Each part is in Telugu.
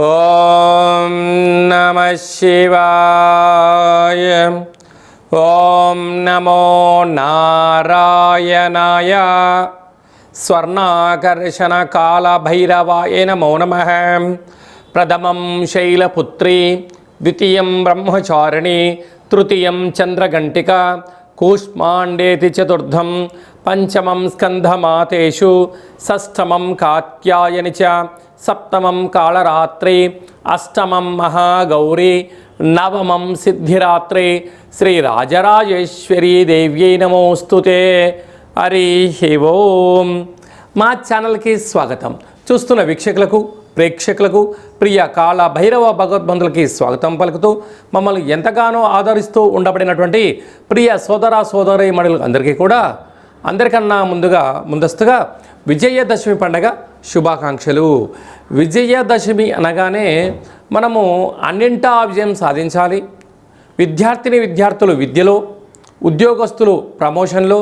ఓం నమః శివాయ. ఓం నమో నారాయణాయ. స్వర్ణాకర్షణ కాల భైరవాయ నమో నమః. ప్రథమం శైలపుత్రి, ద్వితీయం బ్రహ్మచారిణి, తృతీయం చంద్రఘంటిక, కూష్మాండేతి చతుర్థం, పంచమం స్కంధమాతేషు, షష్ఠమం కాత్యాయని చ, సప్తమం కాళరాత్రి, అష్టమం మహాగౌరీ, నవమం సిద్ధిరాత్రి. శ్రీ రాజరాజేశ్వరీ దేవ్యై నమోస్తుతే. హరి ఓం. మా ఛానల్కి స్వాగతం. చూస్తున్న వీక్షకులకు, ప్రేక్షకులకు, ప్రియ కాళ భైరవ భగవద్బంధులకి స్వాగతం పలుకుతూ మమ్మల్ని ఎంతగానో ఆదరిస్తూ ఉండబడినటువంటి ప్రియ సోదర సోదరీమణులకు అందరికీ కూడా అందరికన్నా ముందస్తుగా విజయదశమి పండగ శుభాకాంక్షలు. విజయదశమి అనగానే మనము అన్నింటా విజయం సాధించాలి. విద్యార్థులు విద్యలో, ఉద్యోగస్తులు ప్రమోషన్లో,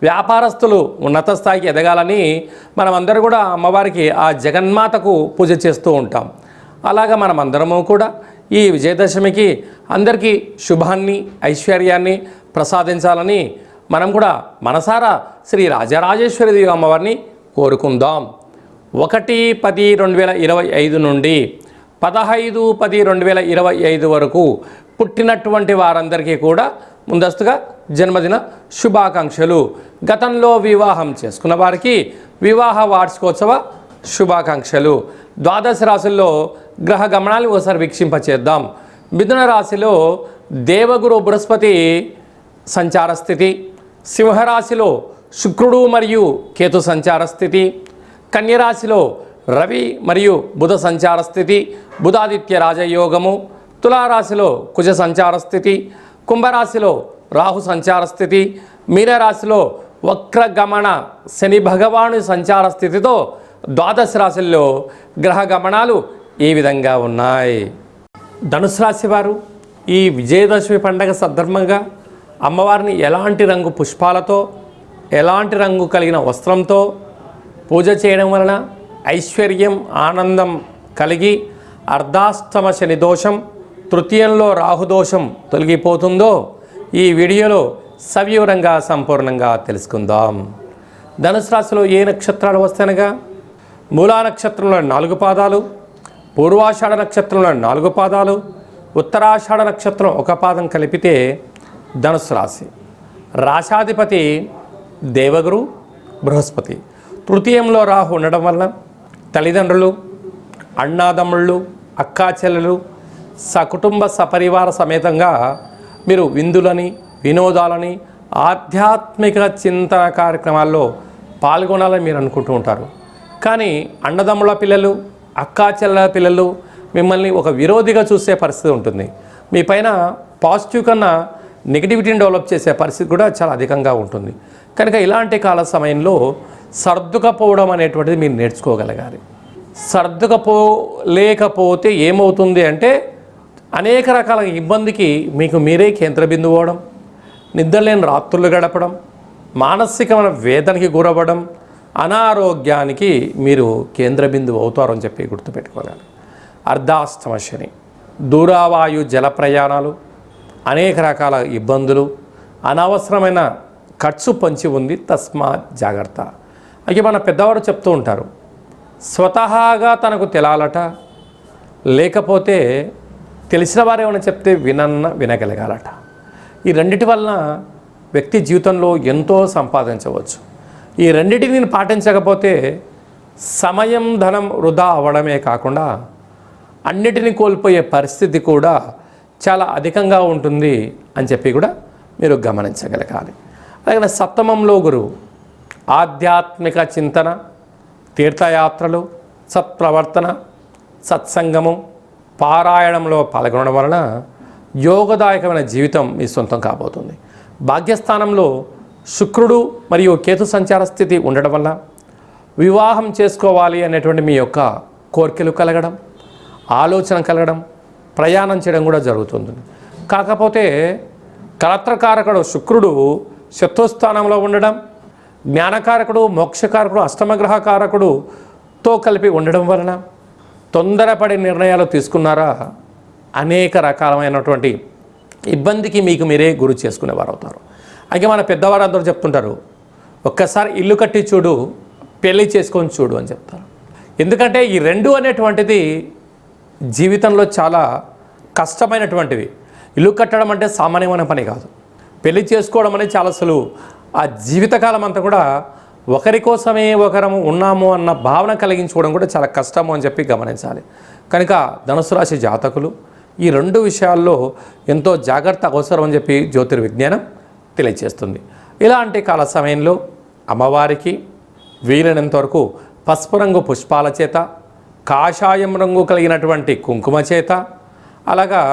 వ్యాపారస్తులు ఉన్నత స్థాయికి ఎదగాలని మనమందరూ కూడా అమ్మవారికి ఆ జగన్మాతకు పూజ చేస్తూ ఉంటాం. అలాగా మనమందరము కూడా ఈ విజయదశమికి అందరికీ శుభాన్ని, ఐశ్వర్యాన్ని ప్రసాదించాలని మనం కూడా మనసారా శ్రీ రాజరాజేశ్వరి దేవి అమ్మవారిని కోరుకుందాం. 1-10-2025 నుండి 15-10-2025 వరకు పుట్టినటువంటి వారందరికీ కూడా ముందస్తుగా జన్మదిన శుభాకాంక్షలు. గతంలో వివాహం చేసుకున్న వారికి వివాహ వార్షికోత్సవ శుభాకాంక్షలు. ద్వాదశ రాశుల్లో గ్రహ గమనాలు ఒకసారి వీక్షింపచేద్దాం. మిథున రాశిలో దేవగురు బృహస్పతి సంచార స్థితి, సింహరాశిలో శుక్రుడు మరియు కేతు సంచార స్థితి, కన్యరాశిలో రవి మరియు బుధ సంచార స్థితి, బుధాదిత్య రాజయోగము, తులారాశిలో కుజ సంచార స్థితి, కుంభరాశిలో రాహు సంచార స్థితి, మీనరాశిలో వక్రగమన శని భగవాను సంచార స్థితితో ద్వాదశ రాశుల్లో గ్రహ గమనాలు ఈ విధంగా ఉన్నాయి. ధనుసు రాశి వారు ఈ విజయదశమి పండగ సందర్భంగా అమ్మవారిని ఎలాంటి రంగు పుష్పాలతో, ఎలాంటి రంగు కలిగిన వస్త్రంతో పూజ చేయడం వలన ఐశ్వర్యం, ఆనందం కలిగి అర్ధాష్టమ శని దోషం, తృతీయంలో రాహుదోషం తొలగిపోతుందో ఈ వీడియోలో సవివరంగా సంపూర్ణంగా తెలుసుకుందాం. ధనుసు రాశిలో ఏ నక్షత్రాలు వస్తాయనగా మూలా నక్షత్రంలో 4 పాదాలు, పూర్వాషాఢ నక్షత్రంలో 4 పాదాలు, ఉత్తరాషాఢ నక్షత్రం 1 పాదం కలిపితే ధనుసు రాశి. రాశాధిపతి దేవగురు బృహస్పతి. తృతీయంలో రాహు ఉండడం వలన తల్లిదండ్రులు, అన్నాదమ్ముళ్ళు, అక్కా చెల్లెలు, సకుటుంబ సపరివార సమేతంగా మీరు విందులని, వినోదాలని, ఆధ్యాత్మిక చింతన కార్యక్రమాల్లో పాల్గొనాలని మీరు అనుకుంటూ ఉంటారు. కానీ అన్నదమ్ముల పిల్లలు, అక్కా చెల్లెల పిల్లలు మిమ్మల్ని ఒక విరోధిగా చూసే పరిస్థితి ఉంటుంది. మీ పైన పాజిటివ్ కన్నా నెగిటివిటీని డెవలప్ చేసే పరిస్థితి కూడా చాలా అధికంగా ఉంటుంది. కనుక ఇలాంటి కాల సమయంలో సర్దుకపోవడం అనేటువంటిది మీరు నేర్చుకోగలగాలి. సర్దుకపోలేకపోతే ఏమవుతుంది అంటే అనేక రకాల ఇబ్బందికి మీకు మీరే కేంద్ర బిందువు అవ్వడం, నిద్రలేని రాత్రులు గడపడం, మానసికమైన వేదనకి గురవ్వడం, అనారోగ్యానికి మీరు కేంద్ర బిందువు అవుతారని చెప్పి గుర్తుపెట్టుకోవాలి. అర్ధాష్టమ శని, దూరావాయు జల ప్రయాణాలు, అనేక రకాల ఇబ్బందులు, అనవసరమైన ఖర్చు పొంచి ఉంది. తస్మాత్ జాగ్రత్త. అయితే మన పెద్దవారు చెప్తూ ఉంటారు, స్వతహాగా తనకు తెలాలట, లేకపోతే తెలిసిన వారు ఏమైనా చెప్తే వినగలగాలట. ఈ రెండిటి వలన వ్యక్తి జీవితంలో ఎంతో సంపాదించవచ్చు. ఈ రెండిటిని పాటించకపోతే సమయం, ధనం వృధా అవ్వడమే కాకుండా అన్నిటినీ కోల్పోయే పరిస్థితి కూడా చాలా అధికంగా ఉంటుంది అని చెప్పి కూడా మీరు గమనించగలగాలి. అలాగే సప్తమంలో గురువు ఆధ్యాత్మిక చింతన, తీర్థయాత్రలు, సత్ప్రవర్తన, సత్సంగము, పారాయణంలో పాల్గొనడం వలన యోగదాయకమైన జీవితం మీ సొంతం కాబోతుంది. భాగ్యస్థానంలో శుక్రుడు మరియు కేతు సంచార స్థితి ఉండడం వల్ల వివాహం చేసుకోవాలి అనేటువంటి మీ యొక్క కోరికలు కలగడం, ఆలోచన కలగడం, ప్రయాణం చేయడం కూడా జరుగుతుంది. కాకపోతే కలత్రకారకుడు శుక్రుడు శత్రుస్థానంలో ఉండడం, జ్ఞానకారకుడు, మోక్షకారకుడు, అష్టమగ్రహ కారకుడుతో కలిపి ఉండడం వలన తొందరపడి నిర్ణయాలు తీసుకున్నారా అనేక రకాలమైనటువంటి ఇబ్బందికి మీకు మీరే గురి చేసుకునేవారు అవుతారు. అయితే మన పెద్దవారు అందరూ చెప్తుంటారు, ఒక్కసారి ఇల్లు కట్టి చూడు, పెళ్ళి చేసుకొని చూడు అని చెప్తారు. ఎందుకంటే ఈ రెండు అనేటువంటిది జీవితంలో చాలా కష్టమైనటువంటివి. ఇల్లు కట్టడం అంటే సామాన్యమైన పని కాదు. పెళ్లి చేసుకోవడం అనేది చాలా సులువు. ఆ జీవితకాలం అంతా కూడా ఒకరి కోసమే ఒకరము ఉన్నాము అన్న భావన కలిగించుకోవడం కూడా చాలా కష్టము అని చెప్పి గమనించాలి. కనుక ధనుసు రాశి జాతకులు ఈ రెండు విషయాల్లో ఎంతో జాగ్రత్త అవసరం అని చెప్పి జ్యోతిర్విజ్ఞానం తెలియజేస్తుంది. ఇలాంటి కాల సమయంలో అమ్మవారికి వీలైనంత వరకు పసుపు రంగు పుష్పాల చేత, కాషాయం రంగు కలిగినటువంటి కుంకుమ చేత, అలాగా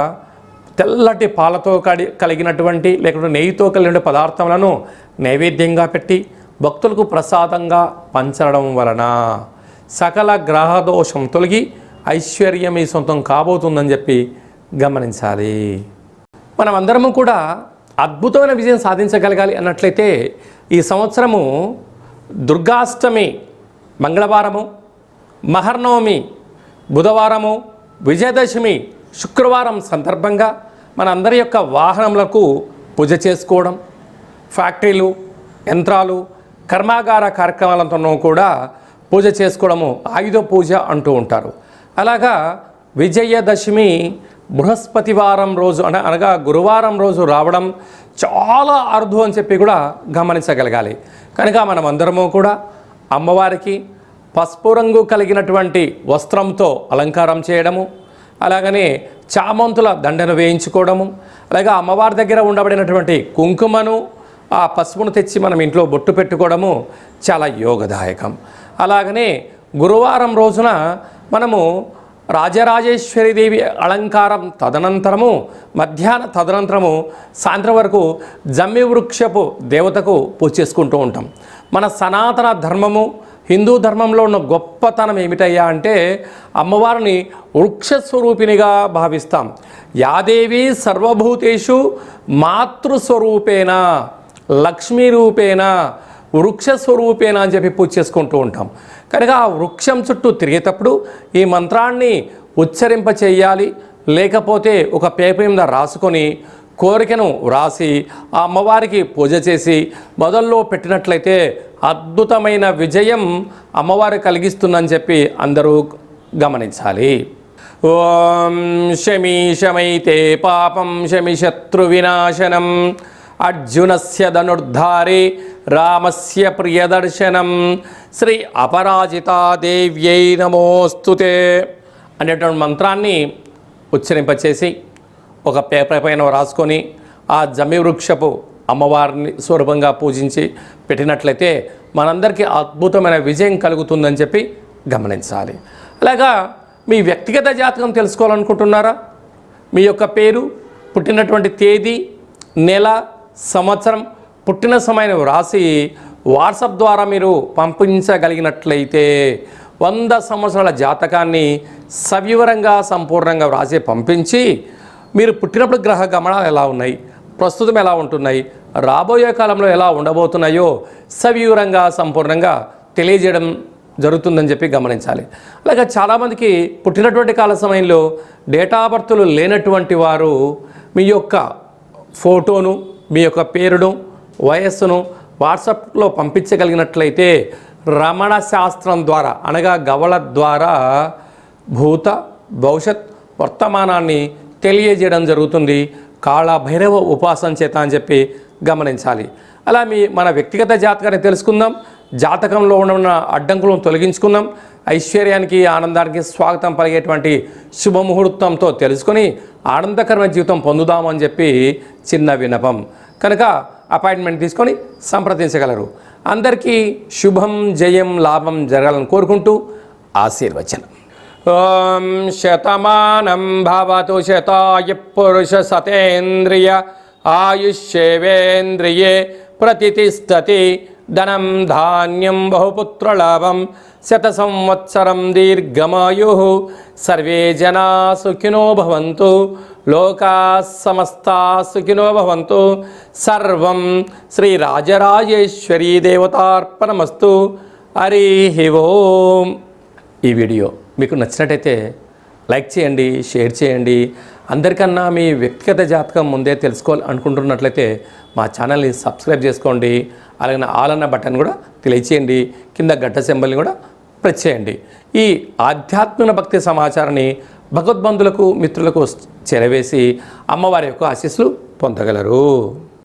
తెల్లటి పాలతో కలిగినటువంటి లేకుంటే నెయ్యితో కలిగిన పదార్థములను నైవేద్యంగా పెట్టి భక్తులకు ప్రసాదంగా పంచడం వలన సకల గ్రహదోషం తొలగి ఐశ్వర్యం మీ సొంతం కాబోతుందని చెప్పి గమనించాలి. మనమందరము కూడా అద్భుతమైన విజయం సాధించగలగాలి అన్నట్లయితే ఈ సంవత్సరము దుర్గాష్టమి మంగళవారము, మహర్నవమి బుధవారము, విజయదశమి శుక్రవారం సందర్భంగా మన అందరి యొక్క వాహనములకు పూజ చేసుకోవడం, ఫ్యాక్టరీలు, యంత్రాలు, కర్మాగార కార్యక్రమాలతో కూడా పూజ చేసుకోవడము ఆయుధ పూజ అంటూ ఉంటారు. అలాగా విజయదశమి బృహస్పతివారం రోజు అనగా గురువారం రోజు రావడం చాలా అరుదు అని చెప్పి కూడా గమనించగలగాలి. కనుక మనం అందరము కూడా అమ్మవారికి పసుపు రంగు కలిగినటువంటి వస్త్రంతో అలంకారం చేయడము, అలాగనే చామంతుల దండను వేయించుకోవడము, అలాగే అమ్మవారి దగ్గర ఉండబడినటువంటి కుంకుమను ఆ పసుపును తెచ్చి మనం ఇంట్లో బొట్టు పెట్టుకోవడము చాలా యోగదాయకం. అలాగనే గురువారం రోజున మనము రాజరాజేశ్వరీదేవి అలంకారం తదనంతరము తదనంతరము సాయంత్రం వరకు జమ్మి వృక్షపు దేవతకు పూజ చేసుకుంటూ ఉంటాం. మన సనాతన ధర్మము హిందూ ధర్మంలో ఉన్న గొప్పతనం ఏమిటయ్యా అంటే అమ్మవారిని వృక్షస్వరూపిణిగా భావిస్తాం. యాదేవి సర్వభూతేషు మాతృస్వరూపేణ లక్ష్మీ రూపేణ వృక్షస్వరూపేణ అని చెప్పి పూజ చేసుకుంటూ ఉంటాం. కనుక ఆ వృక్షం చుట్టూ తిరిగేటప్పుడు ఈ మంత్రాన్ని ఉచ్చరింప చేయాలి. లేకపోతే ఒక పేపర్ మీద రాసుకొని కోరికను వ్రాసి ఆ అమ్మవారికి పూజ చేసి మొదల్లో పెట్టినట్లయితే అద్భుతమైన విజయం అమ్మవారు కలిగిస్తుందని చెప్పి అందరూ గమనించాలి. ఓం శమి శమైతే పాపం శమి శత్రు వినాశనం అర్జునస్య ధనుర్ధారే రామస్య ప్రియదర్శనం శ్రీ అపరాజితాదేవ్యై నమోస్తుతే అనేటువంటి మంత్రాన్ని ఉచ్చరింపచేసి ఒక పేపర్ పైన రాసుకొని ఆ జమ్మి వృక్షపు అమ్మవారిని స్వరూపంగా పూజించి పెట్టినట్లయితే మనందరికీ అద్భుతమైన విజయం కలుగుతుందని చెప్పి గమనించాలి. అలాగా మీ వ్యక్తిగత జాతకం తెలుసుకోవాలనుకుంటున్నారా? మీ యొక్క పేరు, పుట్టినటువంటి తేదీ, నెల, సంవత్సరం, పుట్టిన సమయం రాసి వాట్సాప్ ద్వారా మీరు పంపించగలిగినట్లయితే 100 సంవత్సరాల జాతకాన్ని సవివరంగా సంపూర్ణంగా వ్రాసి పంపించి మీరు పుట్టినప్పుడు గ్రహ గమనాలు ఎలా ఉన్నాయి, ప్రస్తుతం ఎలా ఉంటున్నాయి, రాబోయే కాలంలో ఎలా ఉండబోతున్నాయో సవివరంగా సంపూర్ణంగా తెలియజేయడం జరుగుతుందని చెప్పి గమనించాలి. అలాగే చాలామందికి పుట్టినటువంటి కాల సమయంలో డేటా బర్త్లు లేనటువంటి వారు మీ యొక్క ఫోటోను, మీ యొక్క పేరును, వయస్సును వాట్సాప్లో పంపించగలిగినట్లయితే రమణ శాస్త్రం ద్వారా అనగా గవళ ద్వారా భూత భవిష్యత్ వర్తమానాన్ని తెలియజేయడం జరుగుతుంది కాళభైరవ ఉపాసన చేత అని చెప్పి గమనించాలి. అలా మన వ్యక్తిగత జాతకాన్ని తెలుసుకుందాం. జాతకంలో ఉన్న అడ్డంకులను తొలగించుకుందాం. ఐశ్వర్యానికి ఆనందానికి స్వాగతం పలిగేటువంటి శుభముహూర్తంతో తెలుసుకొని ఆనందకరమైన జీవితం పొందుదామని చెప్పి చిన్న విన్నపం. కనుక అపాయింట్మెంట్ తీసుకొని సంప్రదించగలరు. అందరికీ శుభం, జయం, లాభం జరగాలని కోరుకుంటూ ఆశీర్వచనం. ఓం శతమానం భవతు శతాయ పురుష సతేంద్రియ ఆయుష్యేవేంద్రియే ప్రతిష్టతి ధనం ధాన్యం బహుపుత్రలాభం శత సంవత్సరం దీర్ఘమాయు సర్వే జనా సుఖినో భవంతు లోకా సమస్తా సుఖినో భవంతు. సర్వం శ్రీ రాజరాజేశ్వరీ దేవతార్పణమస్తు. హరి ఓం. ఈ వీడియో మీకు నచ్చినట్టయితే లైక్ చేయండి, షేర్ చేయండి. అందరికన్నా మీ వ్యక్తిగత జాతకం ముందే తెలుసుకోవాలి అనుకుంటున్నట్లయితే మా ఛానల్ని సబ్స్క్రైబ్ చేసుకోండి. అలాగే ఆల్ అన్న బటన్ కూడా తెలియచేయండి. కింద గంట సింబల్ని కూడా ప్రెస్ చేయండి. ఈ ఆధ్యాత్మిక భక్తి సమాచారాన్ని భగవద్బంధులకు, మిత్రులకు చేరవేసి అమ్మవారి యొక్క ఆశీస్సులు పొందగలరు.